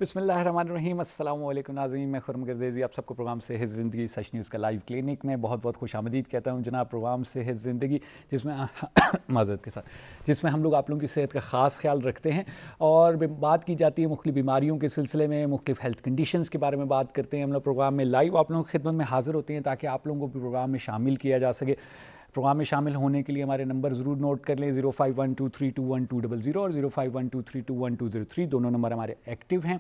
بسم اللہ الرحمن الرحیم. السلام علیکم ناظرین, میں خرم گردیزی آپ سب کو پروگرام صحت زندگی سچ نیوز کا لائیو کلینک میں بہت بہت خوش آمدید کہتا ہوں. جناب پروگرام صحت زندگی جس میں معذرت کے ساتھ جس میں ہم لوگ آپ لوگوں کی صحت کا خاص خیال رکھتے ہیں اور بات کی جاتی ہے مختلف بیماریوں کے سلسلے میں, مختلف ہیلتھ کنڈیشنز کے بارے میں بات کرتے ہیں. ہم لوگ پروگرام میں لائیو آپ لوگوں کی خدمت میں حاضر ہوتے ہیں تاکہ آپ لوگوں کو بھی پروگرام میں شامل کیا جا سکے. پروگرام میں شامل ہونے کے لیے ہمارے نمبر ضرور نوٹ کر لیں. 0512321200 اور 0512321203 دونوں نمبر ہمارے ایکٹیو ہیں.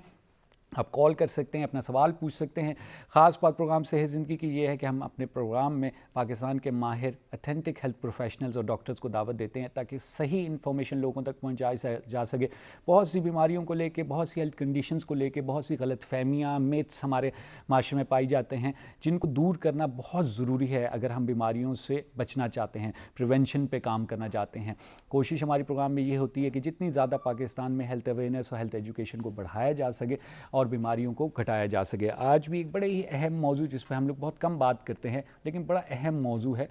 آپ کال کر سکتے ہیں, اپنا سوال پوچھ سکتے ہیں. خاص بات پروگرام صحت زندگی کی یہ ہے کہ ہم اپنے پروگرام میں پاکستان کے ماہر اتھینٹک ہیلتھ پروفیشنلز اور ڈاکٹرز کو دعوت دیتے ہیں تاکہ صحیح انفارمیشن لوگوں تک پہنچائی جا سکے. بہت سی بیماریوں کو لے کے, بہت سی ہیلتھ کنڈیشنز کو لے کے بہت سی غلط فہمیاں, میتھس ہمارے معاشرے میں پائی جاتے ہیں جن کو دور کرنا بہت ضروری ہے اگر ہم بیماریوں سے بچنا چاہتے ہیں, پریونشن پہ کام کرنا چاہتے ہیں. کوشش ہماری پروگرام میں یہ ہوتی ہے کہ جتنی زیادہ پاکستان میں ہیلتھ اویئرنیس اور ہیلتھ ایجوکیشن کو بڑھایا جا سکے اور بیماریوں کو گھٹایا جا سکے. آج بھی ایک بڑے ہی اہم موضوع جس پہ ہم لوگ بہت کم بات کرتے ہیں لیکن بڑا اہم موضوع ہے.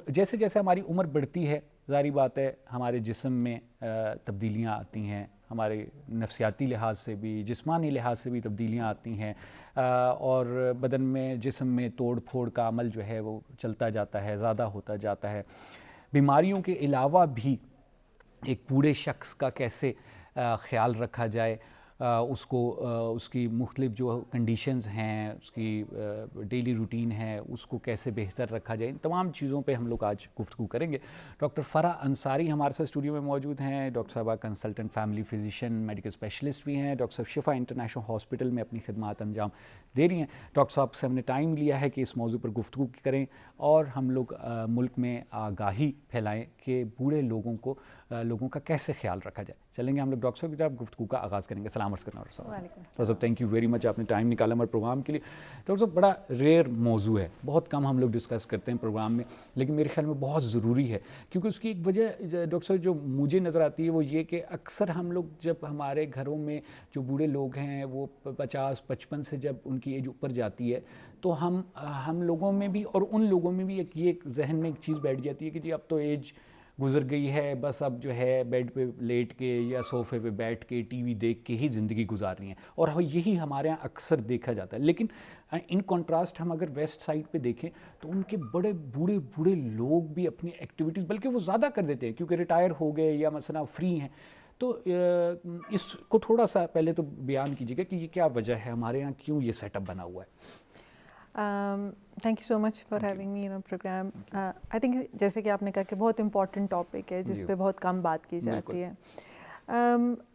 جیسے جیسے ہماری عمر بڑھتی ہے ظاہری بات ہے ہمارے جسم میں تبدیلیاں آتی ہیں, ہمارے نفسیاتی لحاظ سے بھی جسمانی لحاظ سے بھی تبدیلیاں آتی ہیں اور بدن میں جسم میں توڑ پھوڑ کا عمل جو ہے وہ چلتا جاتا ہے, زیادہ ہوتا جاتا ہے. بیماریوں کے علاوہ بھی ایک بوڑھے شخص کا کیسے خیال رکھا جائے, اس کو اس کی مختلف جو کنڈیشنز ہیں, اس کی ڈیلی روٹین ہے, اس کو کیسے بہتر رکھا جائے, ان تمام چیزوں پہ ہم لوگ آج گفتگو کریں گے. ڈاکٹر فرح انصاری ہمارے ساتھ اسٹوڈیو میں موجود ہیں. ڈاکٹر صاحبہ consultant family physician medical specialist بھی ہیں. ڈاکٹر صاحب شفا انٹرنیشنل ہاسپٹل میں اپنی خدمات انجام دے رہی ہیں. ڈاکٹر صاحب سے ہم نے ٹائم لیا ہے کہ اس موضوع پر گفتگو کریں اور ہم لوگ ملک میں آگاہی پھیلائیں کہ بوڑھے لوگوں کا کیسے خیال رکھا جائے. چلیں گے ہم لوگ ڈاکٹر صاحب کی طرف گفتگو کا آغاز کریں گے. سلام عرض کرنا ڈاکٹر صاحب. تھینک یو ویری مچ, آپ نے ٹائم نکالا ہمارے پروگرام کے لیے. ڈاکٹر صاحب بڑا ریئر موضوع ہے, بہت کم ہم لوگ ڈسکس کرتے ہیں پروگرام میں لیکن میرے خیال میں بہت ضروری ہے کیونکہ اس کی ایک وجہ ڈاکٹر صاحب جو مجھے نظر آتی ہے وہ یہ کہ اکثر ہم لوگ جب ہمارے گھروں میں جو بوڑھے لوگ ہیں وہ 50-55 سے جب ان کی ایج اوپر جاتی ہے تو ہم لوگوں میں بھی اور ان لوگوں میں بھی ایک ذہن میں ایک چیز بیٹھ جاتی ہے کہ جی اب تو ایج گزر گئی ہے, بس اب جو ہے بیڈ پہ لیٹ کے یا صوفے پہ بیٹھ کے ٹی وی دیکھ کے ہی زندگی گزارنی ہے, اور یہی ہمارے ہاں اکثر دیکھا جاتا ہے. لیکن ان کنٹراسٹ ہم اگر ویسٹ سائڈ پہ دیکھیں تو ان کے بڑے بوڑھے لوگ بھی اپنی ایکٹیویٹیز بلکہ وہ زیادہ کر دیتے ہیں کیونکہ ریٹائر ہو گئے یا مثلا فری ہیں. تو اس کو تھوڑا سا پہلے تو بیان کیجیے گا کہ یہ کیا وجہ ہے ہمارے یہاں, کیوں یہ سیٹ اپ بنا ہوا ہے. Thank you so much for having me in program. I think جیسے کہ آپ نے کہا کہ بہت امپورٹنٹ ٹاپک ہے جس پہ بہت کم بات کی جاتی ہے.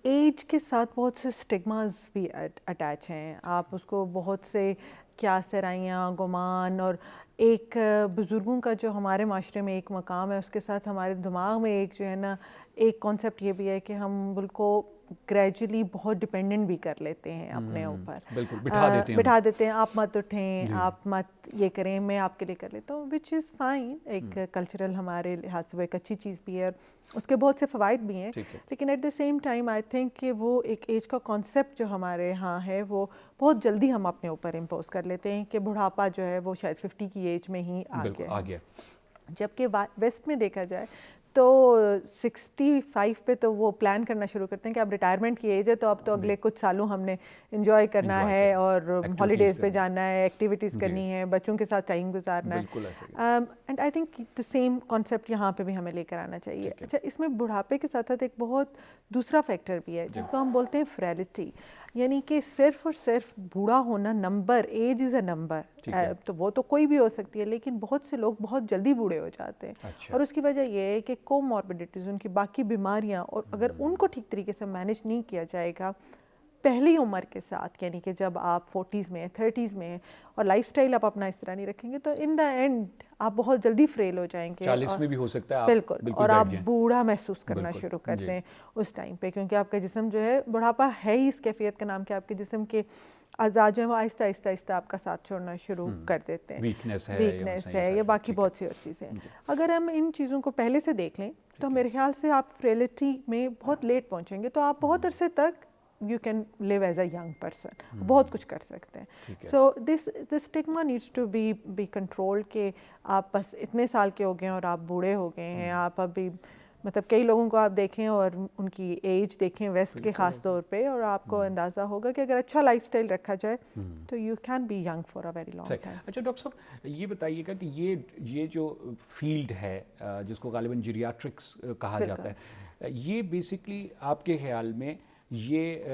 ایج کے ساتھ بہت سے اسٹگماز بھی اٹیچ ہیں. آپ اس کو بہت سے کیا سرائیاں, گمان, اور ایک بزرگوں کا جو ہمارے معاشرے میں ایک مقام ہے اس کے ساتھ ہمارے دماغ میں ایک جو ہے نا ایک کانسیپٹ یہ بھی ہے کہ ہم ملک کو گریجولی بہت ڈپینڈنٹ بھی کر لیتے ہیں اپنے اوپر, بالکل بٹھا دیتے ہیں. آپ مت اٹھیں, آپ مت یہ کریں, میں آپ کے لیے کر لیتا ہوں, وچ از فائن. ایک کلچرل ہمارے لحاظ سے وہ ایک اچھی چیز بھی ہے, اس کے بہت سے فوائد بھی ہیں. لیکن at the same time I think کہ وہ ایک ایج کا کانسیپٹ جو ہمارے ہاں ہے وہ بہت جلدی ہم اپنے اوپر امپوز کر لیتے ہیں کہ بڑھاپا جو ہے وہ شاید 50 کی ایج میں ہی آ گیا. جبکہ ویسٹ میں دیکھا جائے تو 65 پہ تو وہ پلان کرنا شروع کرتے ہیں کہ اب ریٹائرمنٹ کی ایج ہے تو اب تو اگلے کچھ سالوں ہم نے انجوائے کرنا ہے اور ہالیڈیز پہ جانا ہے, ایکٹیویٹیز کرنی ہے, بچوں کے ساتھ ٹائم گزارنا ہے. And I think the same concept یہاں پہ بھی ہمیں لے کر آنا چاہیے. اچھا, اس میں بڑھاپے کے ساتھ ساتھ ایک بہت دوسرا فیکٹر بھی ہے جس کو ہم بولتے ہیں فریلٹی, یعنی کہ صرف اور صرف بوڑھا ہونا number, age is a number, تو وہ تو کوئی بھی ہو سکتی ہے لیکن بہت سے لوگ بہت جلدی بوڑھے ہو جاتے ہیں. اور اس کی وجہ یہ ہے کہ کوموربڈیٹیز, ان کی باقی بیماریاں, اور اگر ان کو ٹھیک طریقے سے مینیج نہیں کیا جائے گا پہلی عمر کے ساتھ, یعنی کہ جب آپ 40s میں ہیں, 30s میں ہیں, اور لائف سٹائل آپ اپنا اس طرح نہیں رکھیں گے تو ان دا اینڈ آپ بہت جلدی فریل ہو جائیں گے. 40 میں بھی ہو سکتا ہے بالکل, اور آپ بوڑھا محسوس کرنا شروع کر دیں اس ٹائم پہ, کیونکہ آپ کا جسم جو ہے, بڑھاپا ہے ہی اس کیفیت کا نام کہ آپ کے جسم کے اعضاء جو ہیں وہ آہستہ آہستہ آپ کا ساتھ چھوڑنا شروع کر دیتے ہیں. ویکنیس ہے یا باقی بہت سی اور چیزیں. اگر ہم ان چیزوں کو پہلے سے دیکھ لیں تو میرے خیال سے آپ فریلٹی میں بہت لیٹ پہنچیں گے, تو آپ بہت عرصے تک you can live as a young person, بہت کچھ کر سکتے ہیں. So this stigma needs to be control کہ آپ بس اتنے سال کے ہو گئے ہیں اور آپ بوڑھے ہو گئے ہیں, آپ ابھی مطلب کئی لوگوں کو آپ دیکھیں اور ان کی ایج دیکھیں ویسٹ کے خاص طور پہ، اور آپ کو اندازہ ہوگا کہ اگر اچھا لائف اسٹائل رکھا جائے تو you can be young for a very long time. اچھا ڈاکٹر صاحب یہ بتائیے گا کہ یہ جو فیلڈ ہے جس کو غالباً جیریاٹرکس کہا جاتا ہے، یہ بیسکلی آپ کے خیال میں یہ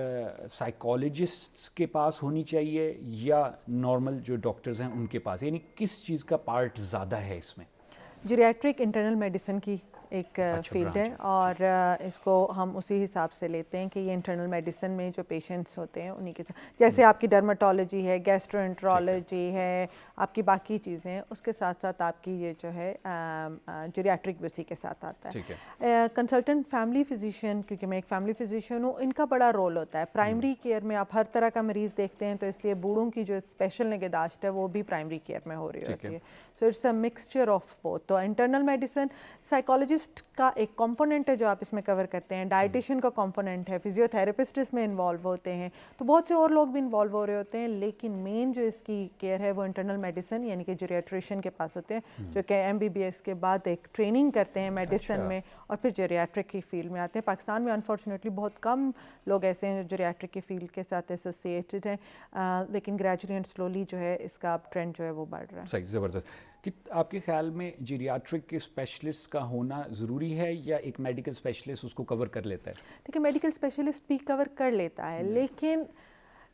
سائیکالوجسٹس کے پاس ہونی چاہیے یا نارمل جو ڈاکٹرز ہیں ان کے پاس، یعنی کس چیز کا پارٹ زیادہ ہے اس میں؟ جیریاٹرک انٹرنل میڈیسن کی ایک فیلڈ ہے، اور اس کو ہم اسی حساب سے لیتے ہیں کہ یہ انٹرنل میڈیسن میں جو پیشنٹس ہوتے ہیں انہی کے ساتھ، جیسے آپ کی ڈرماٹولوجی ہے، گیسٹرو ہے، آپ کی باقی چیزیں، اس کے ساتھ ساتھ آپ کی یہ جو ہے جیریاٹرک بھی اسی کے ساتھ آتا ہے. کنسلٹنٹ فیملی فزیشین، کیونکہ میں ایک فیملی فزیشین ہوں، ان کا بڑا رول ہوتا ہے. پرائمری کیئر میں آپ ہر طرح کا مریض دیکھتے ہیں، تو اس لیے بوڑھوں کی جو اسپیشل نگہداشت ہے وہ بھی پرائمری کیئر میں ہو رہی ہوتی ہے. So it's a mixture of both. تو انٹرنل میڈیسن سائیکالوجسٹ کا ایک کمپوننٹ ہے جو آپ اس میں کور کرتے ہیں، ڈائٹیشین کا کمپوننٹ ہے، فزیو تھراپسٹ اس میں انوالو ہوتے ہیں، تو بہت سے اور لوگ بھی انوالو ہو رہے ہوتے ہیں، لیکن مین جو اس کی کیئر ہے وہ انٹرنل میڈیسن یعنی کہ جیریاٹریشین کے پاس ہوتے ہیں، جو کہ MBBS کے بعد ایک ٹریننگ کرتے ہیں میڈیسن میں اور پھر جیریاٹرک کی فیلڈ میں آتے ہیں. پاکستان میں انفارچونیٹلی بہت کم لوگ ایسے ہیں جو جیریاٹرک کی فیلڈ کے ساتھ ایسوسیٹڈ ہیں، لیکن گریجولی اینڈ سلولی جو ہے اس کا ٹرینڈ جو ہے وہ بڑھ رہا ہے. صحیح، زبردست. کہ آپ کے خیال میں جیریاٹرک کے اسپیشلسٹ کا ہونا ضروری ہے یا ایک میڈیکل اسپیشلسٹ اس کو کور کر لیتا ہے؟ دیکھیے میڈیکل اسپیشلسٹ بھی کور کر لیتا ہے، لیکن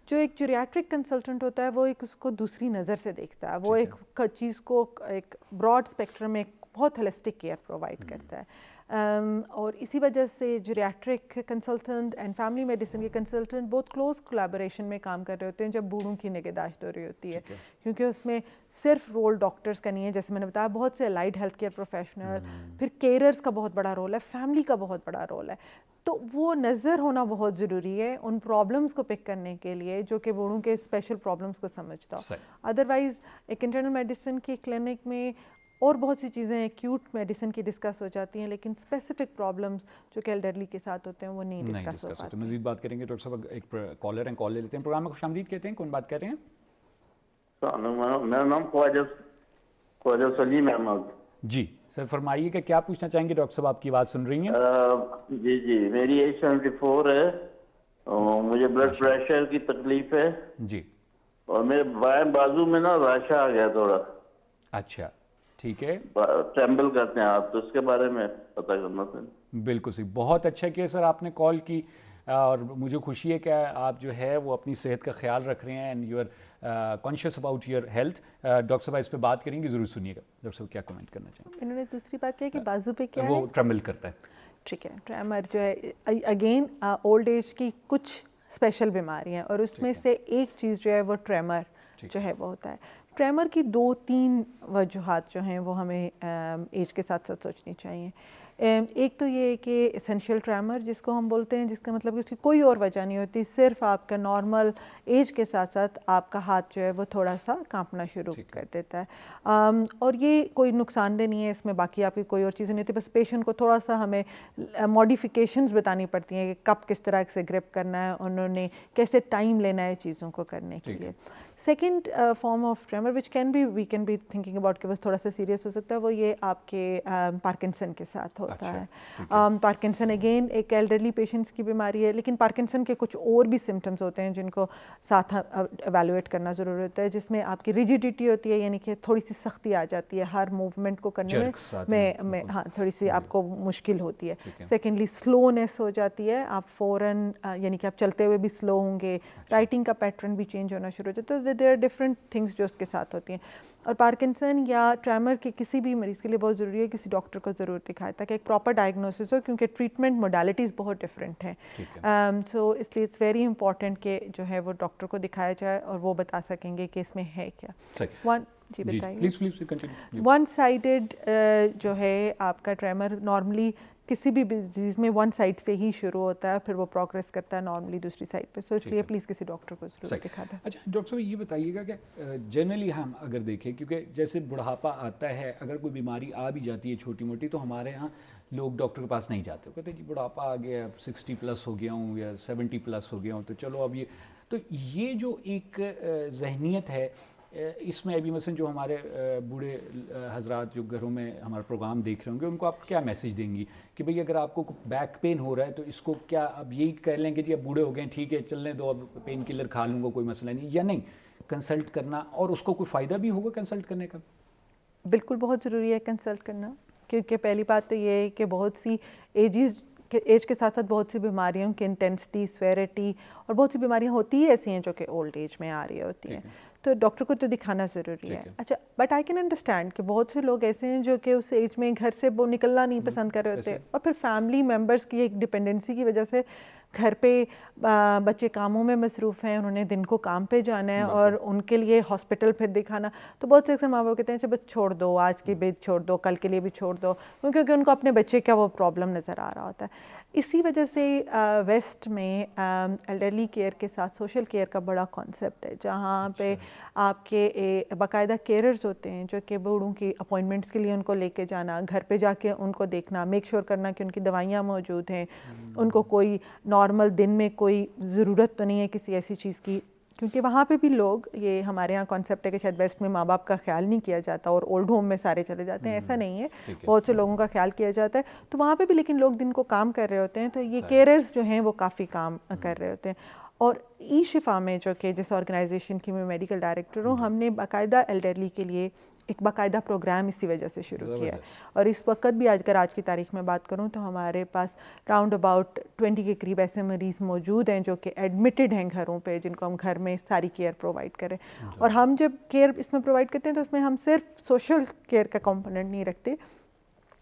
جو ایک جیریاٹرک کنسلٹنٹ ہوتا ہے وہ ایک اس کو دوسری نظر سے دیکھتا ہے، وہ ایک چیز کو ایک براڈ اسپیکٹرم میں بہت ہولسٹک کیئر پرووائڈ کرتا ہے. اور اسی وجہ سے جیریاٹرک کنسلٹنٹ اینڈ فیملی میڈیسن کے کنسلٹنٹ بہت کلوز کولیبوریشن میں کام کر رہے ہوتے ہیں جب بوڑھوں کی نگہداشت ہو رہی ہوتی ہے، کیونکہ اس میں صرف رول ڈاکٹرز کا نہیں ہے، جیسے میں نے بتایا بہت سے الائڈ ہیلتھ کیئر پروفیشنل، پھر کیئررز کا بہت بڑا رول ہے، فیملی کا بہت بڑا رول ہے. تو وہ نظر ہونا بہت ضروری ہے ان پرابلمس کو پک کرنے کے لیے جو کہ بوڑھوں کے اسپیشل پرابلمس کو سمجھتا ہو. ادروائز ایک انٹرنل میڈیسن کی کلینک میں اور بہت سی چیزیں ایکیوٹ میڈیسن کی ڈسکس ہو جاتی ہیں، لیکن اسپیسیفک پرابلمس جو کہ ایلڈرلی کے ساتھ ہوتے ہیں وہ نہیں ڈسکس ہو پاتے. مزید بات کریں گے ڈاکٹر صاحب. ایک کالر ہیں، کال لے لیتے ہیں. پروگرام میں خوش آمدید کہتے ہیں. کون بات کر رہے ہیں؟ میرا نام خواجہ سلیم احمد. جی سر فرمائیے کہ کیا پوچھنا چاہیں گے. ڈاکٹر صاحب آپ کی آواز سن رہی ہیں؟ جی میری ایج 74 ہے، مجھے بلڈ پریشر کی تکلیف ہے جی، اور میرے بائیں بازو میں نا راشا آ گیا تھوڑا. اچھا ٹھیک ہے، ٹریمبل کرتے ہیں آپ، تو اس کے بارے میں پتہ کرنا تھا. بالکل صحیح، بہت اچھا کیا سر آپ نے کال کی، اور مجھے خوشی ہے کہ آپ جو ہے وہ اپنی صحت کا خیال رکھ رہے ہیں and you are conscious about your health. Doctor صاحب اس پہ بات کریں گے، ضرور سنیے گا. ڈاکٹر صاحب کیا کمنٹ کرنا چاہیں گے؟ انہوں نے دوسری بات کیا کہ بازو پہ کیا ہے، وہ ٹریمبل کرتا ہے. ٹھیک ہے. ٹریمر جو ہے اگین اولڈ ایج کی کچھ اسپیشل بیماریاں، اور اس میں سے ایک چیز جو ہے وہ ٹریمر جو ہے وہ ہوتا ہے. ٹریمر کی 2-3 وجوہات جو ہیں وہ ہمیں ایج کے ساتھ ساتھ سوچنی چاہیے. ایک تو یہ کہ اسینشیل ٹریمر جس کو ہم بولتے ہیں، جس کا مطلب کہ اس کی کوئی اور وجہ نہیں ہوتی، صرف آپ کا نارمل ایج کے ساتھ ساتھ آپ کا ہاتھ جو ہے وہ تھوڑا سا کانپنا شروع کر دیتا ہے، اور یہ کوئی نقصان دہ نہیں ہے، اس میں باقی آپ کی کوئی اور چیزیں نہیں ہوتی. بس پیشنٹ کو تھوڑا سا ہمیں ماڈیفیکیشنز بتانی پڑتی ہیں کہ کب کس طرح سے گرپ کرنا ہے، انہوں نے کیسے ٹائم لینا ہے چیزوں کو کرنے کے لیے. Second form of tremor which we can be thinking about کہ وہ تھوڑا سا سیریس ہو سکتا ہے، وہ یہ آپ کے پارکنسن کے ساتھ ہوتا ہے. پارکنسن اگین ایک ایلڈرلی پیشنٹس کی بیماری ہے، لیکن پارکنسن کے کچھ اور بھی سمٹمس ہوتے ہیں جن کو ساتھ ایویلویٹ کرنا ضروری ہوتا ہے، جس میں آپ کی ریجیڈیٹی ہوتی ہے، یعنی کہ تھوڑی سی سختی آ جاتی ہے ہر موومنٹ کو کرنے میں ہاں تھوڑی سی آپ کو مشکل ہوتی ہے. سیکنڈلی سلونیس ہو جاتی ہے، آپ فوراً یعنی کہ آپ چلتے ہوئے بھی سلو ہوں گے، رائٹنگ کا پیٹرن بھی چینج ہونا شروع ہو جاتا ہے. تو دیر آر ڈفرینٹ تھنگس جو اس کے ساتھ ہوتی ہیں. اور پارکنسن یا ٹریمر کے کسی بھی مریض کے لیے بہت ضروری ہے کسی ڈاکٹر کو ضرور دکھائے تاکہ ایک پراپر ڈائگنوسس ہو، کیونکہ ٹریٹمنٹ موڈیلٹیز بہت ڈفرینٹ ہیں. سو اس لیے اٹس ویری امپورٹنٹ کہ جو ہے وہ ڈاکٹر کو دکھایا جائے اور وہ بتا سکیں گے کہ اس میں ہے کیا. جی بتائیے. ون سائیڈڈ جو ہے آپ کا ٹریمر نارملی کسی بھی ڈیزیز میں ون سائڈ سے ہی شروع ہوتا ہے، پھر وہ پروگریس کرتا ہے نارملی دوسری سائڈ پہ. سو اس لیے پلیز کسی ڈاکٹر کو ضرور دکھا دیں. اچھا ڈاکٹر صاحب یہ بتائیے گا کہ جنرلی ہم اگر دیکھیں، کیونکہ جیسے بڑھاپا آتا ہے، اگر کوئی بیماری آ بھی جاتی ہے چھوٹی موٹی، تو ہمارے ہاں لوگ ڈاکٹر کے پاس نہیں جاتے، کہتے ہیں جی بڑھاپا آ گیا، اب 60+ ہو گیا ہوں یا 70+ ہو گیا ہوں، تو چلو اب یہ. تو یہ جو ایک ذہنیت ہے اس میں ابھی مثلا جو ہمارے بوڑھے حضرات جو گھروں میں ہمارا پروگرام دیکھ رہے ہوں گے ان کو آپ کیا میسیج دیں گی کہ بھئی اگر آپ کو بیک پین ہو رہا ہے تو اس کو کیا اب یہی کہہ لیں گے جی اب بوڑھے ہو گئے ہیں ٹھیک ہے چلنے دو اب پین کلر کھا لوں گا کوئی مسئلہ نہیں, یا نہیں کنسلٹ کرنا اور اس کو کوئی فائدہ بھی ہوگا کنسلٹ کرنے کا؟ بالکل بہت ضروری ہے کنسلٹ کرنا, کیونکہ پہلی بات تو یہ ہے کہ بہت سی ایج کے ساتھ ساتھ بہت سی بیماریوں کی انٹینسٹی, سویرٹی اور بہت سی بیماریاں ہوتی ہی ایسی ہیں جو کہ اولڈ ایج میں آ رہی ہوتی ہیں, تو ڈاکٹر کو تو دکھانا ضروری ہے. اچھا, بٹ آئی کین انڈرسٹینڈ کہ بہت سے لوگ ایسے ہیں جو کہ اس ایج میں گھر سے وہ نکلنا نہیں پسند کر رہے ہوتے, اور پھر فیملی ممبرس کی ایک ڈپینڈنسی کی وجہ سے گھر پہ بچے کاموں میں مصروف ہیں, انہوں نے دن کو کام پہ جانا ہے اور ان کے لیے ہاسپٹل پھر دکھانا, تو بہت سے اکثر ماں باپ کہتے ہیں بس چھوڑ دو, آج کی بھی چھوڑ دو, کل کے لیے بھی چھوڑ دو, کیونکہ ان کو اپنے بچے کا وہ پرابلم نظر آ رہا ہوتا ہے. اسی وجہ سے ویسٹ میں ایلڈرلی کیئر کے ساتھ سوشل کیئر کا بڑا کانسیپٹ ہے, جہاں پہ آپ کے باقاعدہ کیئررز ہوتے ہیں جو کہ بوڑھوں کی اپوائنٹمنٹس کے لیے ان کو لے کے جانا, گھر پہ جا کے ان کو دیکھنا, میک شور کرنا کہ ان کی دوائیاں موجود ہیں, ان کو کوئی نارمل دن میں کوئی ضرورت تو نہیں ہے کسی ایسی چیز کی, کیونکہ وہاں پہ بھی لوگ, یہ ہمارے یہاں کانسیپٹ ہے کہ شاید ویسٹ میں ماں باپ کا خیال نہیں کیا جاتا اور اولڈ ہوم میں سارے چلے جاتے ہیں, ایسا نہیں ہے, بہت سے لوگوں کا خیال کیا جاتا ہے, تو وہاں پہ بھی لیکن لوگ دن کو کام کر رہے ہوتے ہیں, تو یہ کیئررز جو ہیں وہ کافی کام کر رہے ہوتے ہیں. اور ای شفا میں جو کہ جس آرگنائزیشن کی میں میڈیکل ڈائریکٹر ہوں, ہم نے باقاعدہ ایلڈرلی کے لیے ایک باقاعدہ پروگرام اسی وجہ سے شروع کیا ہے, اور اس وقت بھی اگر آج کی تاریخ میں بات کروں تو ہمارے پاس راؤنڈ اباؤٹ 20 کے قریب ایسے مریض موجود ہیں جو کہ ایڈمٹڈ ہیں گھروں پہ, جن کو ہم گھر میں ساری کیئر پرووائڈ کریں. اور ہم جب کیئر اس میں پرووائڈ کرتے ہیں تو اس میں ہم صرف سوشل کیئر کا کمپوننٹ نہیں رکھتے,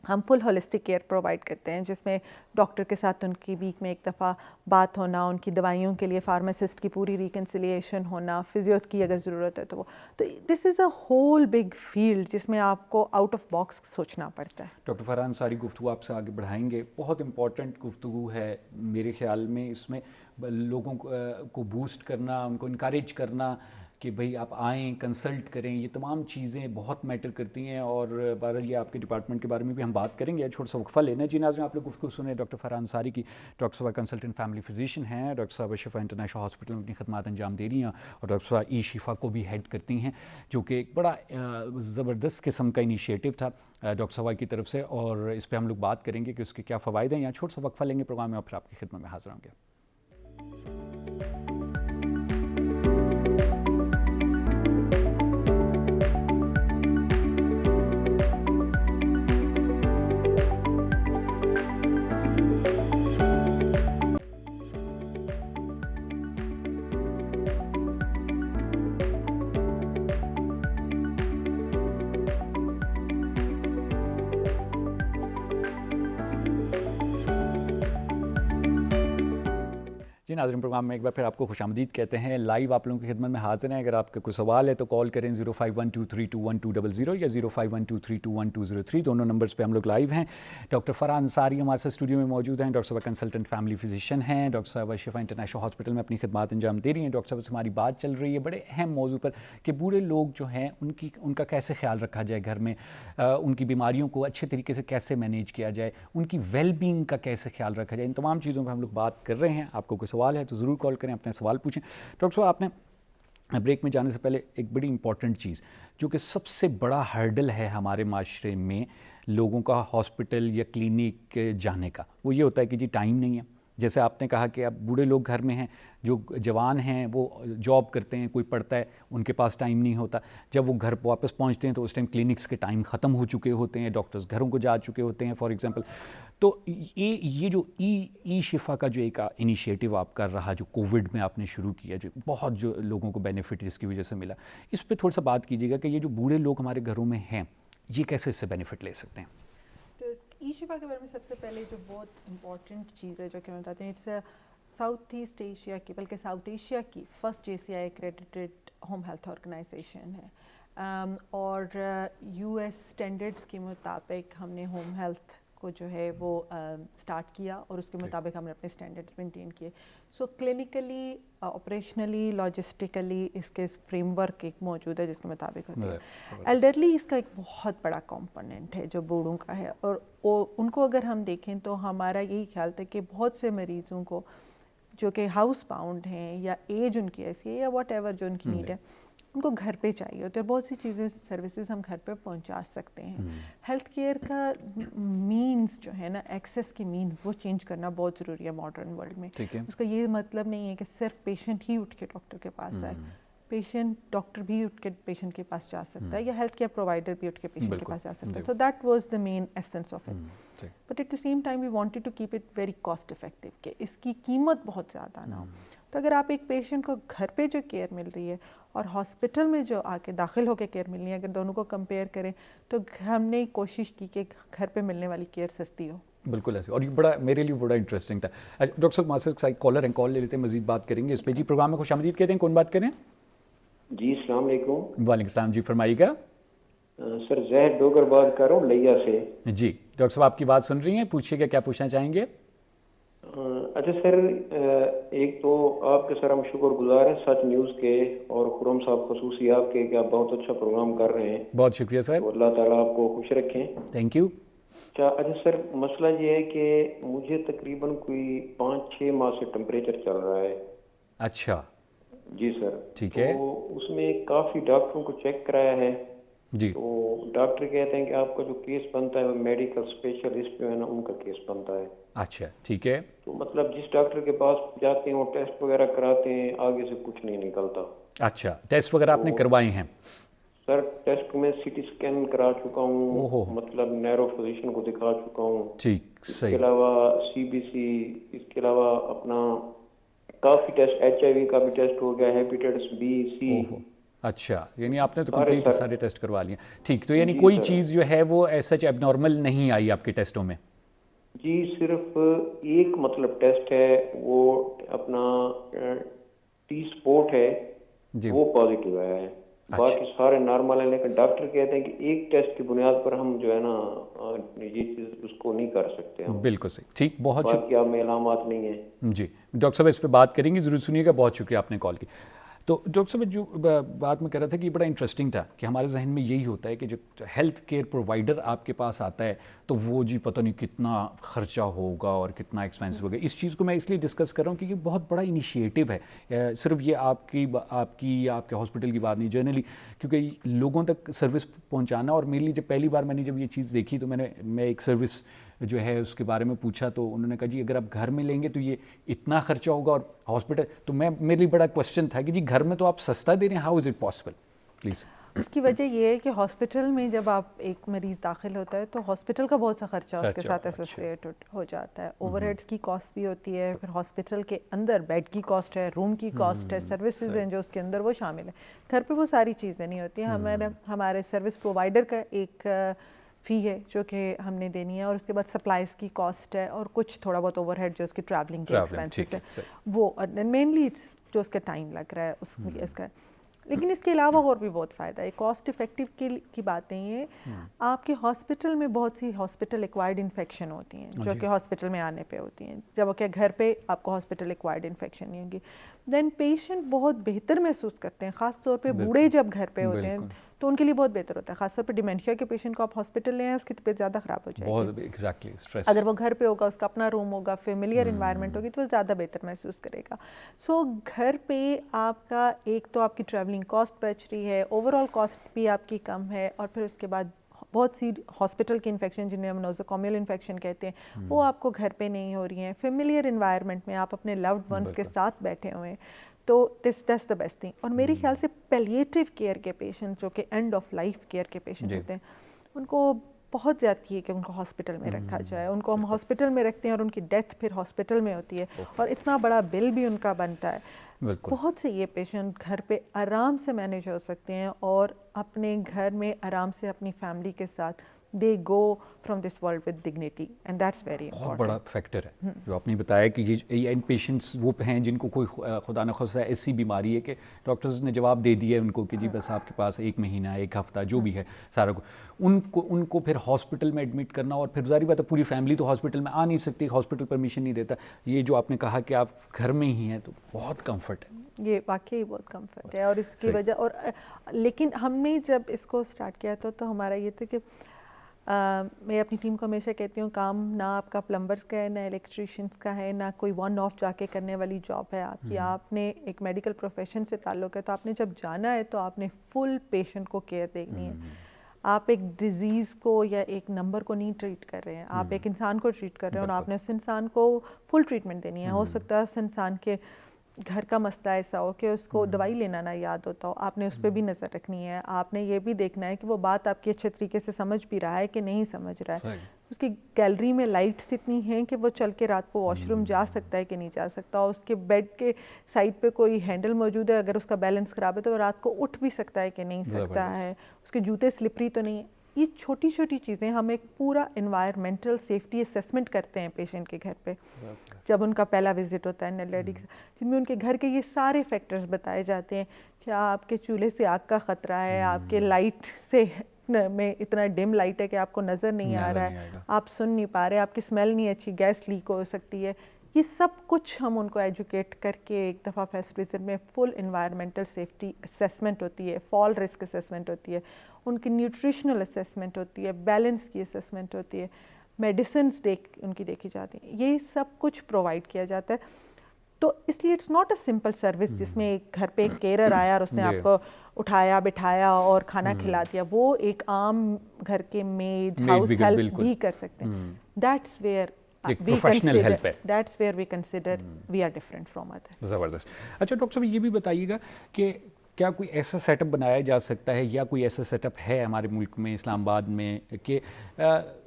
ہم فل ہولسٹک کیئر پرووائڈ کرتے ہیں, جس میں ڈاکٹر کے ساتھ ان کی ویک میں ایک دفعہ بات ہونا, ان کی دوائیوں کے لیے فارماسسٹ کی پوری ریکنسیلیشن ہونا, فزیو کی اگر ضرورت ہے تو دس از اے ہول بگ فیلڈ جس میں آپ کو آؤٹ آف باکس سوچنا پڑتا ہے. ڈاکٹر فرحان انصاری گفتگو آپ سے آگے بڑھائیں گے, بہت امپورٹنٹ گفتگو ہے میرے خیال میں, اس میں لوگوں کو بوسٹ کرنا, ان کو انکریج کرنا کہ بھئی آپ آئیں کنسلٹ کریں, یہ تمام چیزیں بہت میٹر کرتی ہیں, اور بہرحال یہ آپ کے ڈپارٹمنٹ کے بارے میں بھی ہم بات کریں گے. چھوٹا سا وقفہ لینا. جی ناظرین, آپ لوگ گفتگو سنیں ڈاکٹر فرحان انصاری کی. ڈاکٹر صاحبہ کنسلٹنٹ فیملی فزیشین ہیں, ڈاکٹر صاحبہ شفا انٹرنیشنل ہاسپٹل میں اپنی خدمات انجام دے رہی ہیں, اور ڈاکٹر صاحبہ ای شفا کو بھی ہیڈ کرتی ہیں, جو کہ ایک بڑا زبردست قسم کا انیشیٹو تھا ڈاکٹر صاحبہ کی طرف سے, اور اس پہ ہم لوگ بات کریں گے کہ اس کے کیا فوائد ہیں. یہاں چھوٹا سا وقفہ لیں گے پروگرام میں, اور پھر آپ کی خدمت میں حاضر ہوں گے. جی ناظرین, پروگرام میں ایک بار پھر آپ کو خوش آمدید کہتے ہیں. لائیو آپ لوگوں کی خدمت میں حاضر ہیں. اگر آپ کا کوئی سوال ہے تو کال کریں 0512321200 یا 0512321203, دونوں نمبرز پہ ہم لوگ لائیو ہیں. ڈاکٹر فرحان انصاری ہمارے ساتھ اسٹوڈیو میں موجود ہیں. ڈاکٹر صاحبہ کنسلٹنٹ فیملی فزیشین ہیں. ڈاکٹر صاحبہ شفا انٹرنیشنل ہاسپٹل میں اپنی خدمات انجام دے رہی ہیں. ڈاکٹر صاحبہ سے ہماری بات چل رہی ہے بڑے اہم موضوع پر کہ بوڑھے لوگ جو ہیں ان کا کیسے خیال رکھا جائے گھر میں, ان کی بیماریوں کو اچھے طریقے سے کیسے مینیج کیا جائے, ان کی ویل بینگ کا کیسے خیال رکھا جائے. ان تمام چیزوں پہ ہم لوگ بات کر رہے ہیں. آپ کو کوئی سوال ہے تو ضرور کال کریں, اپنے سوال پوچھیں. ڈاکٹر صاحب, آپ نے بریک میں جانے سے پہلے ایک بڑی امپورٹنٹ چیز جو کہ سب سے بڑا ہرڈل ہے ہمارے معاشرے میں لوگوں کا ہاسپٹل یا کلینک جانے کا, وہ یہ ہوتا ہے کہ جی ٹائم نہیں ہے. جیسے آپ نے کہا کہ اب بوڑھے لوگ گھر میں ہیں, جو جوان ہیں وہ جاب کرتے ہیں, کوئی پڑھتا ہے, ان کے پاس ٹائم نہیں ہوتا. جب وہ گھر واپس پہنچتے ہیں تو اس ٹائم کلینکس کے ٹائم ختم ہو چکے ہوتے ہیں, ڈاکٹرز گھروں کو جا چکے ہوتے ہیں فار ایگزامپل. تو یہ جو ای شفا کا جو ایک انیشیٹو آپ کا رہا, جو کووڈ میں آپ نے شروع کیا, جو بہت جو لوگوں کو بینیفٹ جس کی وجہ سے ملا, اس پہ تھوڑا سا بات کیجیے گا کہ یہ جو بوڑھے لوگ ہمارے گھروں میں ہیں یہ کیسے اس سے بینیفٹ لے سکتے ہیں. تو ای شفا کے بارے میں سب سے پہلے جو بہت امپورٹنٹ چیز ہے جو کہ ہم بتاتے ہیں, اٹس ساؤتھ ایسٹ ایشیا کی, بلکہ ساؤتھ ایشیا کی first JCI accredited home health organisation ہے, اور US اسٹینڈرڈس کے مطابق ہم نے ہوم ہیلتھ کو جو ہے وہ اسٹارٹ کیا, اور اس کے مطابق ہم نے اپنے اسٹینڈرڈس مینٹین کیے. سو کلینکلی, آپریشنلی, لاجسٹیکلی اس کے فریم ورک ایک موجود ہے جس کے مطابق ہوتا ہے. ایلڈرلی اس کا ایک بہت بڑا کمپوننٹ ہے جو بوڑھوں کا ہے, اور ان کو اگر ہم دیکھیں تو ہمارا یہی خیال تھا کہ بہت سے مریضوں کو جو کہ ہاؤس باؤنڈ ہیں یا ایج ان کی ایسی ہے یا واٹ ایور جو ان کی نیڈ ہے, ان کو گھر پہ چاہیے ہوتے ہیں. بہت سی چیزیں سروسز ہم گھر پہ پہنچا سکتے ہیں. ہیلتھ کیئر کا مینز جو ہے نا, ایکسیس کی مینز وہ چینج کرنا بہت ضروری ہے ماڈرن ورلڈ میں. اس کا یہ مطلب نہیں ہے کہ صرف پیشنٹ ہی اٹھ کے ڈاکٹر کے پاس آئے, ڈاکٹر بھی اٹھ کے پیشنٹ کے پاس جا سکتا ہے, یا ہیلتھ کیئر پرووائڈر بھی اٹھ کے پیشنٹ کے پاس جا سکتا ہے. So that was the main essence of it. But at the same time we wanted to keep it very cost effective, کہ اس کی قیمت بہت زیادہ نہ ہو. تو اگر آپ ایک پیشنٹ کو گھر پہ جو کیئر مل رہی ہے اور ہاسپٹل میں جو آ کے داخل ہو کے کیئر مل رہی ہے, اگر دونوں کو کمپیئر کریں تو ہم نے کوشش کی کہ گھر پہ ملنے والی کیئر سستی ہو. بالکل ایسے, اور یہ بڑا میرے لیے بڑا انٹرسٹنگ تھا. ڈاکٹر صاحب ماسٹر کالر اینڈ کال لے لیتے ہیں, مزید بات کریں گے اس پہ. جی پروگرام میں خوش آمدید کہتے ہیں, کون بات کریں؟ جی السلام علیکم. وعلیکم السلام, جی فرمائیے گا. سر زہر ڈوگر بات کر رہا ہوں لیا سے. جی ڈاکٹر صاحب آپ کی بات سن رہی ہیں, پوچھیے گا کیا پوچھنا چاہیں گے. اچھا سر, ایک تو آپ کے سر ہم شکر گزار ہیں سچ نیوز کے, اور خرم صاحب خصوصی آپ کے, کہ آپ بہت اچھا پروگرام کر رہے ہیں. بہت شکریہ سر. اللہ تعالیٰ آپ کو خوش رکھیں. Thank you. اچھا سر, مسئلہ یہ ہے کہ مجھے تقریباً کوئی 5-6 ماہ سے ٹمپریچر چل رہا ہے. اچھا جی سر, ٹھیک ہے. تو اس میں کافی ڈاکٹروں کو چیک کرایا ہے. جی تو ڈاکٹر کہتے ہیں کہ آپ کا جو کیس بنتا ہے وہ میڈیکل اسپیشلسٹ جو ہے نا ان کا کیس بنتا ہے. اچھا ٹھیک ہے. تو مطلب جس ڈاکٹر کے پاس جاتے ہیں وہ ٹیسٹ وغیرہ کراتے ہیں, آگے سے کچھ نہیں نکلتا. اچھا ٹیسٹ وغیرہ آپ نے کروائے ہیں؟ سر ٹیسٹ میں سی ٹی اسکین کرا چکا ہوں, مطلب نیرو فزیشین کو دکھا چکا ہوں. ٹھیک, اس صحیح. کے علاوہ سی بی سی, اس کے علاوہ اپنا کافی ٹیسٹ, ایچ آئی وی کا بھی ٹیسٹ ہو گیا, ہیپیٹائٹس بی سی. اچھا, یعنی آپ نے تو کمپلیٹ سارے ٹیسٹ کروا لیے. ٹھیک, تو یعنی کوئی چیز جو ہے وہ ایسا اب نارمل نہیں آئی آپ کے ٹیسٹوں میں؟ جی صرف ایک مطلب ٹیسٹ ہے, وہ اپنا ٹی اسپورٹ ہے, وہ پازیٹیو آیا ہے. باقی سارے نارمل ہیں, لیکن ڈاکٹر کہتے ہیں کہ ایک ٹیسٹ کی بنیاد پر ہم جو ہے نا یہ چیز اس کو نہیں کر سکتے. بالکل صحیح, ٹھیک, بہت شکریہ. باقی آپ میں علامات نہیں ہیں. جی ڈاکٹر صاحب اس پہ بات کریں گے, ضرور سنیے گا. بہت شکریہ آپ نے کال کی. تو ڈاکٹر صاحب جو بات میں کر رہا تھا کہ یہ بڑا انٹرسٹنگ تھا کہ ہمارے ذہن میں یہی ہوتا ہے کہ جب ہیلتھ کیئر پرووائڈر آپ کے پاس آتا ہے تو وہ جی پتہ نہیں کتنا خرچہ ہوگا اور کتنا ایکسپینسو ہوگا. اس چیز کو میں اس لیے ڈسکس کر رہا ہوں کہ یہ بہت بڑا انیشیٹو ہے. صرف یہ آپ کی یا آپ کے ہاسپٹل کی بات نہیں, جنرلی کیونکہ لوگوں تک سروس پہنچانا. اور میرے لیے جب پہلی بار میں نے جب یہ چیز دیکھی تو میں ایک سروس جو ہے اس کے بارے میں پوچھا, تو انہوں نے کہا جی اگر آپ گھر میں لیں گے تو یہ اتنا خرچہ ہوگا, اور ہاسپٹل تو میرے لیے بڑا کوشچن تھا کہ جی گھر میں تو آپ سستا دے رہے ہیں, how is it possible please. اس کی وجہ یہ ہے کہ ہاسپٹل میں جب آپ ایک مریض داخل ہوتا ہے تو ہاسپٹل کا بہت سا خرچہ اس کے ساتھ ایسوسیٹ ہو جاتا ہے. اوور ہیڈس کی کاسٹ بھی ہوتی ہے, پھر ہاسپٹل کے اندر بیڈ کی کاسٹ ہے, روم کی کاسٹ ہے, سروسز ہیں جو اس کے اندر وہ شامل ہیں. گھر پہ وہ ساری چیزیں نہیں ہوتی ہیں. ہمارے سروس پرووائڈر کا ایک فی ہے جو کہ ہم نے دینی ہے, اور اس کے بعد سپلائز کی کاسٹ ہے, اور کچھ تھوڑا بہت اوور ہیڈ جو اس کی ٹریولنگ کے ایکسپینسز ہے وہ, مینلی جو اس کا ٹائم لگ رہا ہے اس کا. لیکن اس کے علاوہ اور بھی بہت فائدہ ہے. کاسٹ افیکٹو کی باتیں یہ, آپ کے ہاسپٹل میں بہت سی ہاسپٹل ایکوائرڈ انفیکشن ہوتی ہیں جو کہ ہاسپٹل میں آنے پہ ہوتی ہیں. جب کہ گھر پہ آپ کو ہاسپٹل ایکوائرڈ انفیکشن نہیں ہوگی, دین پیشنٹ بہت بہتر محسوس کرتے ہیں. خاص طور پہ بوڑھے جب گھر پہ ہوتے ہیں تو ان کے لیے بہت بہتر ہوتا ہے. خاص طور پہ ڈیمینشیا کے پیشنٹ کو آپ ہاسپٹل لے آئیں, اس کی طبیعت زیادہ خراب ہو جائے گی. اگر وہ گھر پہ ہوگا, اس کا اپنا روم ہوگا, فیملیئر انوائرمنٹ ہوگی, تو وہ زیادہ بہتر محسوس کرے گا. سو گھر پہ آپ کا ایک تو آپ کی ٹریولنگ کاسٹ بچ رہی ہے, اوور آل کاسٹ بھی آپ کی کم ہے, اور پھر اس کے بعد بہت سی ہاسپٹل کی انفیکشن جنہیں ہم نوزوکومیل انفیکشن کہتے ہیں وہ آپ کو گھر پہ نہیں ہو رہی ہیں. فیملیئر انوائرمنٹ میں آپ اپنے لوڈ ونس کے ساتھ بیٹھے ہوئے ہیں, تو دیٹس دا بیسٹ تھنگ. اور میرے خیال سے پیلیٹیو کیئر کے پیشنٹ جو کہ اینڈ آف لائف کیئر کے پیشنٹ ہوتے ہیں, ان کو بہت زیادتی ہے کہ ان کو ہاسپٹل میں رکھا جائے. ان کو ہم ہاسپٹل میں رکھتے ہیں اور ان کی ڈیتھ پھر ہاسپٹل میں ہوتی ہے, اور اتنا بڑا بل بھی ان کا بنتا ہے. بہت سے یہ پیشنٹ گھر پہ آرام سے مینیج ہو سکتے ہیں, اور اپنے گھر میں آرام سے اپنی فیملی کے ساتھ they go from this world with dignity, and that's very important. بہت بڑا فیکٹر ہے جو آپ نے بتایا کہ یہ ان پیشنٹس وہ ہیں جن کو کوئی خدا نخواستہ ایسی بیماری ہے کہ ڈاکٹرز نے جواب دے دیا ہے ان کو کہ جی بس آپ کے پاس 1 مہینہ 1 ہفتہ جو بھی ہے سارا ان کو پھر ہاسپٹل میں ایڈمٹ کرنا, اور پھر ظاہری بات ہے پوری فیملی تو ہاسپٹل میں آ نہیں سکتی, ہاسپٹل پرمیشن نہیں دیتا. یہ جو آپ نے کہا کہ آپ گھر میں ہی ہیں تو بہت کمفرٹ ہے, یہ واقعی بہت کمفرٹ ہے. اور اس کی وجہ لیکن ہم نے جب اس کو اسٹارٹ کیا تھا تو ہمارا یہ تھا کہ میں اپنی ٹیم کو ہمیشہ کہتی ہوں کام نہ آپ کا پلمبرز کا ہے، نہ الیکٹریشینس کا ہے، نہ کوئی ون آف جا کے کرنے والی جاب ہے آپ کی. آپ نے ایک میڈیکل پروفیشن سے تعلق ہے تو آپ نے جب جانا ہے تو آپ نے فل پیشنٹ کو کیئر دینی ہے. آپ ایک ڈیزیز کو یا ایک نمبر کو نہیں ٹریٹ کر رہے ہیں، آپ ایک انسان کو ٹریٹ کر رہے ہیں اور آپ نے اس انسان کو فل ٹریٹمنٹ دینی ہے. ہو سکتا ہے اس انسان کے گھر کا مسئلہ ایسا ہو کہ اس کو دوائی لینا نہ یاد ہوتا ہو، آپ نے اس پہ بھی نظر رکھنی ہے. آپ نے یہ بھی دیکھنا ہے کہ وہ بات آپ کی اچھے طریقے سے سمجھ بھی رہا ہے کہ نہیں سمجھ رہا ہے. اس کی گیلری میں لائٹس اتنی ہیں کہ وہ چل کے رات کو واش روم جا سکتا ہے کہ نہیں جا سکتا. اس کے بیڈ کے سائڈ پہ کوئی ہینڈل موجود ہے، اگر اس کا بیلنس خراب ہے تو وہ رات کو اٹھ بھی سکتا ہے کہ نہیں سکتا ہے. اس کے جوتے سلپری تو نہیں. یہ چھوٹی چھوٹی چیزیں ہم ایک پورا انوائرمنٹل سیفٹی اسیسمنٹ کرتے ہیں پیشنٹ کے گھر پہ جب ان کا پہلا وزٹ ہوتا ہے لیڈی، جن میں ان کے گھر کے یہ سارے فیکٹرز بتائے جاتے ہیں. کیا آپ کے چولہے سے آگ کا خطرہ ہے، آپ کے لائٹ سے میں اتنا ڈم لائٹ ہے کہ آپ کو نظر نہیں آ رہا ہے، آپ سن نہیں پا رہے، آپ کی اسمیل نہیں اچھی، گیس لیک ہو سکتی ہے. یہ سب کچھ ہم ان کو ایجوکیٹ کر کے ایک دفعہ فرسٹ وزٹ میں فل انوائرمنٹل سیفٹی اسیسمنٹ ہوتی ہے، فال رسک اسیسمنٹ ہوتی ہے، ان کی نیوٹریشنل اسیسمنٹ ہوتی ہے، بیلنس کی اسیسمنٹ ہوتی ہے، میڈیسنس ان کی دیکھی جاتی ہیں. یہ سب کچھ پرووائڈ کیا جاتا ہے. تو اس لیے it's not a simple service جس میں ایک گھر پہ ایک کیئرر آیا اور اس نے آپ کو اٹھایا بٹھایا اور کھانا کھلا دیا. وہ ایک عام گھر کے میڈ ہاؤس ہیلپ بھی کر سکتے ہیں. That's where that's where we consider we are different from others. زبردست. اچھا ڈاکٹر صاحب یہ بھی بتائیے گا کہ کیا کوئی ایسا سیٹ اپ بنایا جا سکتا ہے یا کوئی ایسا سیٹ اپ ہے ہمارے ملک میں اسلام آباد میں کہ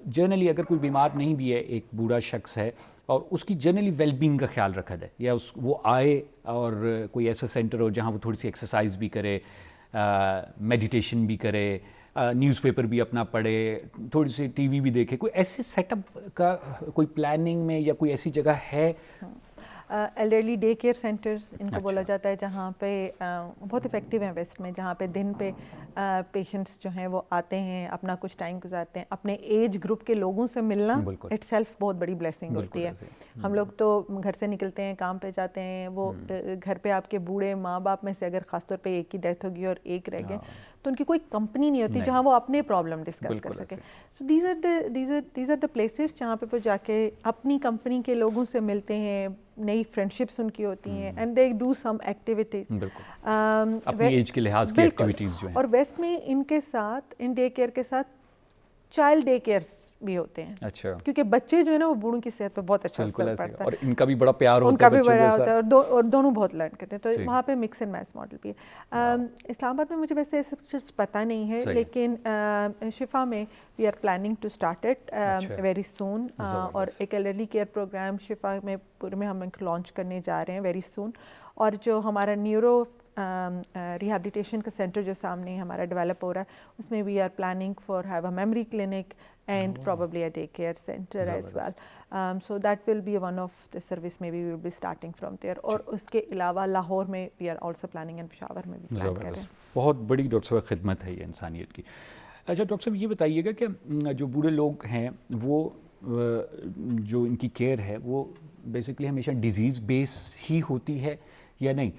جنرلی اگر کوئی بیمار نہیں بھی ہے، ایک بوڑھا شخص ہے اور اس کی جنرلی ویل بینگ کا خیال رکھا جائے، یا وہ آئے اور کوئی ایسا سینٹر ہو جہاں وہ تھوڑی سی ایکسرسائز بھی کرے، میڈیٹیشن بھی کرے، نیوز پیپر بھی اپنا پڑھے، تھوڑی سی ٹی وی بھی دیکھے. کوئی ایسے سیٹ اپ کا کوئی پلاننگ میں یا کوئی ایسی جگہ ہے؟ ایلڈرلی ڈے کیئر سینٹرز ان کو بولا جاتا ہے، جہاں پہ بہت افیکٹو ہیں ویسٹ میں، جہاں پہ دن پہ پیشنٹس جو ہیں وہ آتے ہیں، اپنا کچھ ٹائم گزارتے ہیں. اپنے ایج گروپ کے لوگوں سے ملنا اٹ سیلف بہت بڑی بلیسنگ ہوتی ہے. ہم لوگ تو گھر سے نکلتے ہیں، کام پہ جاتے ہیں، وہ گھر پہ آپ کے بوڑھے ماں باپ میں سے اگر خاص طور پہ ایک کی ڈیتھ ہوگی اور ایک رہ گئے تو ان کی کوئی کمپنی نہیں ہوتی جہاں وہ اپنے پرابلم ڈسکس کر سکیں. So these are the places جہاں پہ وہ جا کے اپنی کمپنی کے لوگوں سے ملتے ہیں، نئی فرینڈشپس ان کی ہوتی ہیں، and they do some activities اپنی ایج کے لحاظ کی ایکٹیویٹیز جو ہیں. اور ویسٹ میں ان کے ساتھ ان ڈے کیئر کے ساتھ چائلڈ ڈے کیئر بھی ہوتے ہیں. اچھا. کیونکہ بچے جو ہے نا وہ بوڑھوں کی صحت پہ بہت اچھا اثر پڑتا ہے اور ان کا بھی بڑا پیار ہوتا ہے، ان کا بھی بڑا ہوتا ہے اور دونوں بہت لرن کرتے ہیں. تو وہاں پہ مکس اینڈ میچ ماڈل بھی ہے. اسلام آباد میں مجھے ویسے ایسا کچھ پتہ نہیں ہے، لیکن شفا میں we are planning to start it very soon. اور ایک ایلڈرلی کیئر پروگرام شفا میں پورے میں ہم لانچ کرنے جا رہے ہیں ویری سون. اور جو ہمارا نیورو ریہیبلیٹیشن کا سینٹر جو سامنے ہمارا ڈیولپ ہو رہا ہے، اس میں we are planning for have a memory clinic and probably a daycare center as well. So that will be one of the service maybe we will be starting from there. اور اس کے علاوہ لاہور میں we are also planning and Peshawar میں بھی plan کر رہے ہیں. بہت بڑی ڈاکٹر صاحب خدمت ہے یہ انسانیت کی. اچھا ڈاکٹر صاحب یہ بتائیے گا کہ جو بوڑھے لوگ ہیں وہ جو ان کی کیئر ہے وہ بیسکلی ہمیشہ ڈیزیز بیس ہی ہوتی ہے یا نہیں؟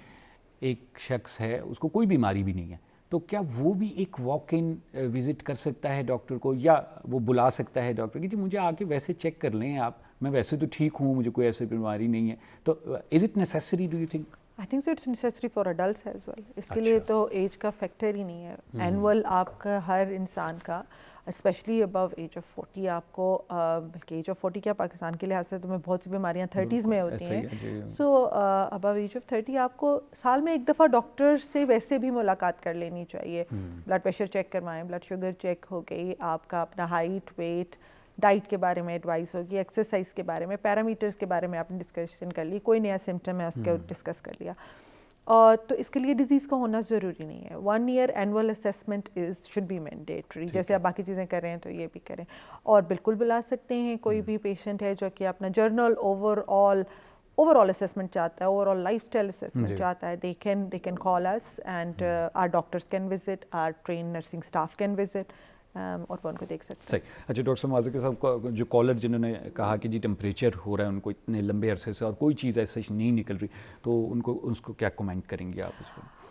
ایک شخص ہے اس کو کوئی بیماری بھی نہیں ہے تو کیا وہ بھی ایک واک ان وزٹ کر سکتا ہے ڈاکٹر کو، یا وہ بلا سکتا ہے ڈاکٹر کہ جی مجھے آ کے ویسے چیک کر لیں آپ، میں ویسے تو ٹھیک ہوں، مجھے کوئی ایسی بیماری نہیں ہے. تو is it necessary do you think? I think so it's necessary for adults as well. اس کے لیے تو ایج کا فیکٹر ہی نہیں ہے. اینول آپ کا ہر انسان کا اسپیشلی ابو ایج آف 40 آپ کو، بلکہ ایج آف 40 کیا پاکستان کے لحاظ سے تمہیں بہت سی بیماریاں 30s میں ہوتی ہیں. سو ابو ایج آف 30 آپ کو سال میں ایک دفعہ ڈاکٹر سے ویسے بھی ملاقات کر لینی چاہیے. بلڈ پریشر چیک کروائیں، بلڈ شوگر چیک ہو گئی، آپ کا اپنا ہائٹ ویٹ ڈائٹ کے بارے میں ایڈوائس ہوگی، ایکسرسائز کے بارے میں، پیرامیٹرز کے بارے میں آپ نے ڈسکشن کر لی، کوئی نیا سمٹم ہے اس کے ڈسکس کر لیا. اور تو اس کے لیے ڈیزیز کا ہونا ضروری نہیں ہے. 1 year annual assessment should be mandatory. جیسے آپ باقی چیزیں کر رہے ہیں تو یہ بھی کریں. اور بالکل بلا سکتے ہیں کوئی بھی پیشنٹ ہے جو کہ اپنا جرنل اوور آل اسیسمنٹ چاہتا ہے، over all life style assessment چاہتا ہے، they can call us and our doctors can visit, our trained nursing staff can visit اور وہ ان کو دیکھ سکتے ہیں. صحیح. اچھا ڈاکٹر صاحب معاذ کے صاحب جو کالر جنہوں نے کہا کہ جی ٹمپریچر ہو رہا ہے ان کو اتنے لمبے عرصے سے اور کوئی چیز ایسے نہیں نکل رہی، تو ان کو کیا کمنٹ کریں گے آپ اس پہ؟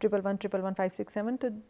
111-111-567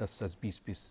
10-10, 20-20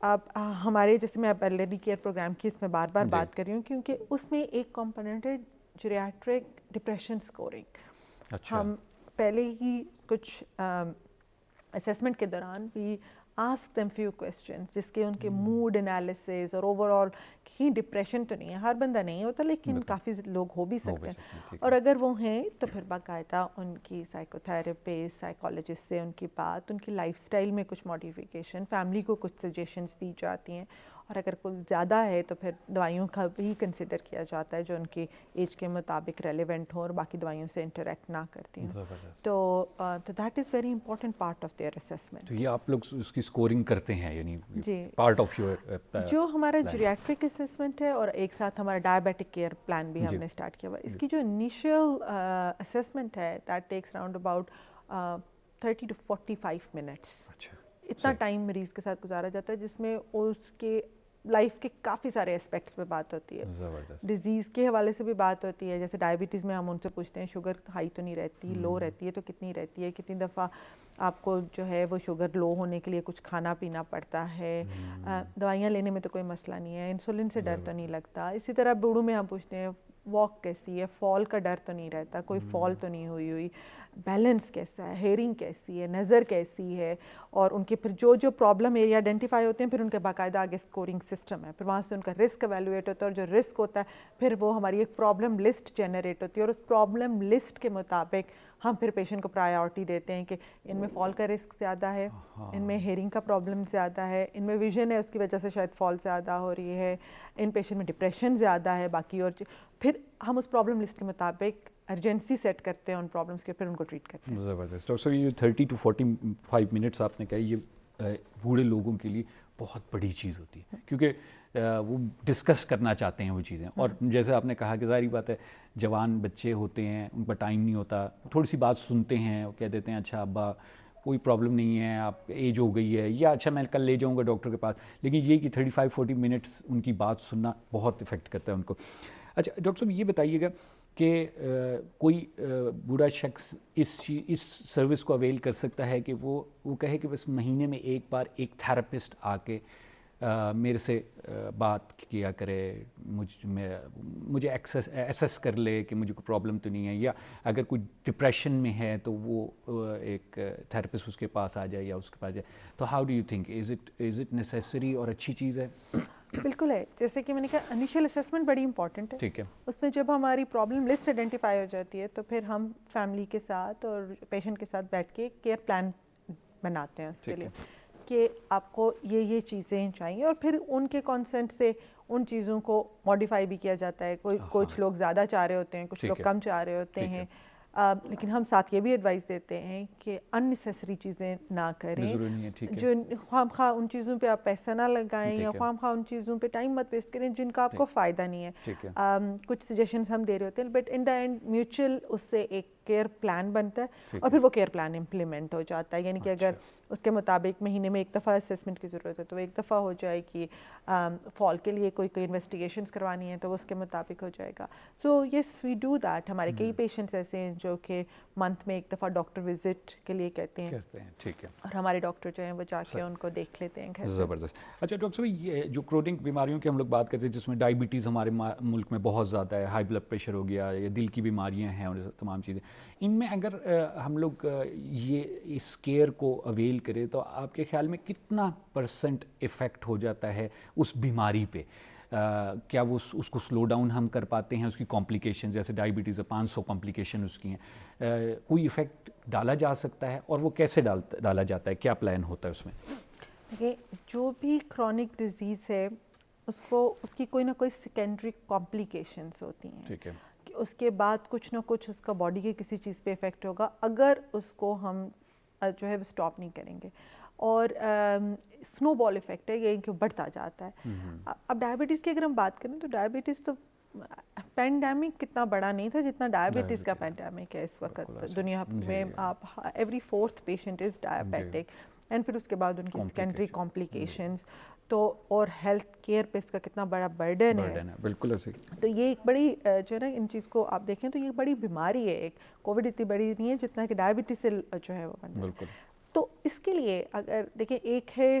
اب ہمارے جیسے میں پیلری کیئر پروگرام کی اس میں بار بار بات کر رہی ہوں کیونکہ اس میں ایک کمپوننٹ ہے جیریاٹرک ڈپریشن اسکورنگ. ہم پہلے ہی کچھ اسیسمنٹ کے دوران بھی آسک دیم فیو کویسچنز جس کے ان کے موڈ انالیسز اور اوور آل کہیں ڈپریشن تو نہیں ہے, ہر بندہ نہیں ہوتا لیکن کافی لوگ ہو بھی سکتے ہیں, اور اگر وہ ہیں تو پھر باقاعدہ ان کی سائیکو تھراپسٹ سائیکالوجسٹ سے ان کی بات, ان کی لائف سٹائل میں کچھ ماڈیفیکیشن, فیملی کو کچھ سجیشنز دی جاتی ہیں, اور اگر کوئی زیادہ ہے تو پھر دوائیوں کا بھی کنسیڈر کیا جاتا ہے جو ان کی ایج کے مطابق ریلیونٹ ہوں اور باقی دوائیوں سے انٹریکٹ نہ کرتی ہوں. تو that is very important part of their assessment. تو یہ آپ لوگ اس کی اسکورنگ کرتے ہیں یعنی جی پارٹ آف یور جو ہمارا جیریاٹرک اسیسمنٹ ہے, اور ایک ساتھ ہمارا ڈائبیٹک کیئر پلان بھی ہم نے اسٹارٹ کیا ہوا. اس کی جو انیشیل اسیسمنٹ ہے that takes around about 30 to 45 minutes. اتنا ٹائم مریض کے ساتھ گزارا جاتا ہے جس میں اس کے لائف کے کافی سارے اسپیکٹس پہ بات ہوتی ہے. ڈیزیز کے حوالے سے بھی بات ہوتی ہے, جیسے ڈائبٹیز میں ہم ان سے پوچھتے ہیں شوگر ہائی تو نہیں رہتی, لو رہتی ہے تو کتنی رہتی ہے, کتنی دفعہ آپ کو جو ہے وہ شوگر لو ہونے کے لیے کچھ کھانا پینا پڑتا ہے, دوائیاں لینے میں تو کوئی مسئلہ نہیں ہے, انسولن سے ڈر تو نہیں لگتا. اسی طرح بوڑھوں میں ہم پوچھتے ہیں واک کیسی ہے, فال کا ڈر تو نہیں رہتا, کوئی فال تو نہیں ہوئی, بیلنس کیسا ہے, ہیئرنگ کیسی ہے, نظر کیسی ہے, اور ان کے پھر جو پرابلم ایریا آئیڈینٹیفائی ہوتے ہیں پھر ان کے باقاعدہ آگے اسکورنگ سسٹم ہے, پھر وہاں سے ان کا رسک ایویلویٹ ہوتا ہے, اور جو رسک ہوتا ہے پھر وہ ہماری ایک پرابلم لسٹ جنریٹ ہوتی ہے, اور اس پرابلم لسٹ کے مطابق ہم پھر پیشنٹ کو پرائیورٹی دیتے ہیں کہ ان میں فال کا رسک زیادہ ہے, ان میں ہیئرنگ کا پرابلم زیادہ ہے, ان میں ویژن ہے اس کی وجہ سے شاید فال زیادہ ہو رہی ہے, ان پیشنٹ میں ڈپریشن زیادہ ہے, باقی اور پھر ہم اس پرابلم لسٹ کے مطابق ارجنسی سیٹ کرتے ہیں ان پرابلمس کے, پھر ان کو ٹریٹ کرتے ہیں. زبردست. ڈاکٹر صاحب یہ 30 to 45 منٹس آپ نے کہا, یہ بوڑھے لوگوں کے لیے بہت بڑی چیز ہوتی ہے کیونکہ وہ ڈسکس کرنا چاہتے ہیں وہ چیزیں, اور جیسے آپ نے کہا کہ ظاہری بات ہے جوان بچے ہوتے ہیں ان پر ٹائم نہیں ہوتا, تھوڑی سی بات سنتے ہیں وہ کہہ دیتے ہیں اچھا ابا کوئی پرابلم نہیں ہے, آپ ایج ہو گئی ہے, یا اچھا میں کل لے جاؤں گا ڈاکٹر کے پاس, لیکن یہ کہ 35-40 منٹس ان کی بات سننا بہت افیکٹ کرتا ہے ان کو. اچھا ڈاکٹر صاحب یہ بتائیے گا کہ کوئی بوڑھا شخص اس سروس کو اویل کر سکتا ہے کہ وہ کہے کہ بس مہینے میں ایک بار ایک تھراپسٹ آ کے میرے سے بات کیا کرے, مجھے ایسیس کر لے کہ مجھے کوئی پرابلم تو نہیں ہے, یا اگر کوئی ڈپریشن میں ہے تو وہ ایک تھراپسٹ اس کے پاس آ جائے یا اس کے پاس جائے, تو how do you think is it necessary اور اچھی چیز ہے؟ بالکل ہے, جیسے کہ میں نے کہا انیشیل اسیسمنٹ بڑی امپورٹنٹ ہے. ٹھیک ہے, اس میں جب ہماری پرابلم لسٹ آئیڈینٹیفائی ہو جاتی ہے تو پھر ہم فیملی کے ساتھ اور پیشنٹ کے ساتھ بیٹھ کے کیئر پلان بناتے ہیں اس کے لیے کہ آپ کو یہ چیزیں چاہیے, اور پھر ان کے کانسنٹ سے ان چیزوں کو ماڈیفائی بھی کیا جاتا ہے. کچھ لوگ زیادہ چاہ رہے ہوتے ہیں, کچھ لوگ کم چاہ رہے ہوتے ہیں, لیکن ہم ساتھ یہ بھی ایڈوائز دیتے ہیں کہ ان نیسیسری چیزیں نہ کریں, جو خواہ خواہ ان چیزوں پہ آپ پیسہ نہ لگائیں, یا خواہ خواہ ان چیزوں پہ ٹائم مت ویسٹ کریں جن کا آپ کو فائدہ نہیں ہے. کچھ سجیشنز ہم دے رہے ہوتے ہیں, but in the end mutual اس سے ایک کیئر پلان بنتا ہے, اور پھر وہ کیئر پلان امپلیمنٹ ہو جاتا ہے. یعنی کہ اگر اس کے مطابق مہینے میں ایک دفعہ اسیسمنٹ کی ضرورت ہے تو ایک دفعہ ہو جائے گی, فال کے لیے کوئی انویسٹیگیشنز کروانی ہے تو وہ اس کے مطابق ہو جائے گا. سو یس وی ڈو دیٹ. ہمارے کئی پیشنٹس ایسے ہیں جو کہ منتھ میں ایک دفعہ ڈاکٹر وزٹ کے لیے کہتے ہیں. ٹھیک ہے, اور ہمارے ڈاکٹر جو ہیں وہ جا کے ان کو دیکھ لیتے ہیں گھر. زبردست. اچھا ڈاکٹر صاحب یہ جو کرونک بیماریوں کی ہم لوگ بات کرتے ہیں جس میں ڈائبٹیز ہمارے ملک میں بہت زیادہ ہے, ہائی بلڈ پریشر ہو گیا, یا دل کی بیماریاں ہیں اور تمام چیزیں, ان میں اگر ہم لوگ اس کیئر کو اویل کریں تو آپ کے خیال میں کتنا % افیکٹ ہو جاتا ہے اس بیماری پہ؟ کیا وہ اس کو سلو ڈاؤن ہم کر پاتے ہیں؟ اس کی کمپلیکیشن جیسے ڈائبٹیز ہے 500 کمپلیکیشن اس کی ہیں, کوئی ایفیکٹ ڈالا جا سکتا ہے, اور وہ کیسے ڈالا جاتا ہے, کیا پلان ہوتا ہے اس میں؟ دیکھیے جو بھی کرونک ڈیزیز ہے اس کی کوئی نہ کوئی سیکنڈری کمپلیکیشنس ہوتی ہیں. ٹھیک ہے, کہ اس کے بعد کچھ نہ کچھ اس کا باڈی کے کسی چیز پہ افیکٹ ہوگا اگر اس کو ہم جو ہے اسٹاپ نہیں کریں گے. اور سنو بال افیکٹ ہے یہ کہ بڑھتا جاتا ہے. اب ڈائبٹیز کی اگر ہم بات کریں تو ڈائبٹیز تو پینڈیمک کتنا بڑا نہیں تھا جتنا ڈائبٹیز کا پینڈیمک ہے اس وقت دنیا میں. آپ every 4th patient is diabetic, and پھر اس کے بعد ان کی سیکنڈری کمپلیکیشنز تو, اور ہیلتھ کیئر پہ اس کا کتنا بڑا برڈن ہے. بالکل ایسے. تو یہ ایک بڑی جو ہے نا ان چیز کو آپ دیکھیں تو یہ بڑی بیماری ہے. ایک کووڈ اتنی بڑی نہیں ہے جتنا کہ ڈائبٹیز سے جو ہے وہ بن. بالکل. تو اس کے لیے اگر دیکھیں ایک ہے